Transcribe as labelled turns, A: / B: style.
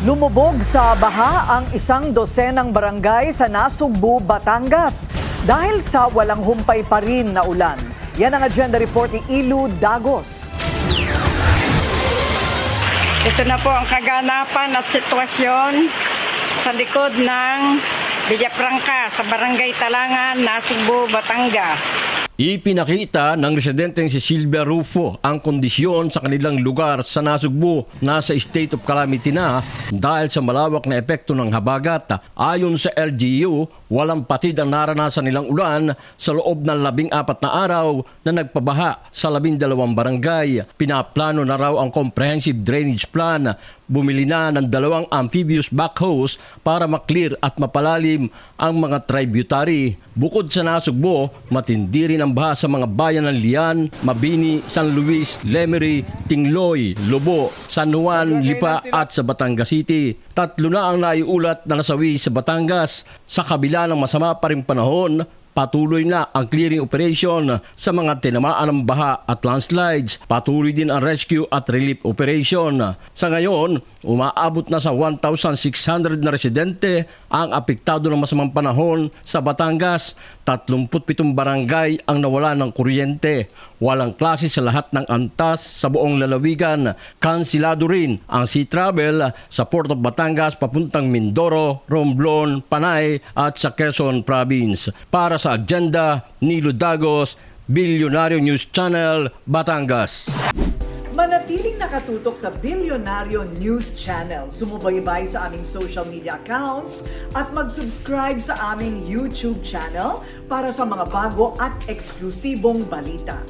A: Lumubog sa baha ang isang dosenang barangay sa Nasugbu, Batangas dahil sa walang humpay pa rin na ulan. Yan ang agenda report ni Ilu Dagos.
B: Ito na po ang kaganapan at sitwasyon sa likod ng Villafranca sa Barangay Talangan, Nasugbu, Batangas.
C: Ipinakita ng residenteng si Silvia Rufo ang kondisyon sa kanilang lugar sa Nasugbu. Nasa state of calamity na dahil sa malawak na epekto ng habagat. Ayon sa LGU, walang patid ang naranasan nilang ulan sa loob ng 14 na araw na nagpabaha sa 12 barangay. Pinaplano na raw ang comprehensive drainage plan. Bumili na ng 2 amphibious backhoes para maklear at mapalalim ang mga tributary. Bukod sa Nasugbu, matindi rin ang baha sa mga bayan ng Lian, Mabini, San Luis, Lemery, Tingloy, Lobo, San Juan, Lipa at sa Batangas City. 3 na ang naiulat na nasawi sa Batangas. Sa kabila ng masama pa rin panahon, patuloy na ang clearing operation sa mga tinamaan ng baha at landslides. Patuloy din ang rescue at relief operation. Sa ngayon, umaabot na sa 1,600 na residente ang apektado ng masamang panahon sa Batangas. 37 barangay ang nawala ng kuryente. Walang klase sa lahat ng antas sa buong lalawigan. Kansilado rin ang sea travel sa Port of Batangas papuntang Mindoro, Romblon, Panay at sa Quezon Province. Para sa agenda, Nilo Dagos, Bilyonaryo News Channel, Batangas.
A: Manatiling nakatutok sa Bilyonaryo News Channel. Sumubaybay sa aming social media accounts at mag-subscribe sa aming YouTube channel para sa mga bago at eksklusibong balita.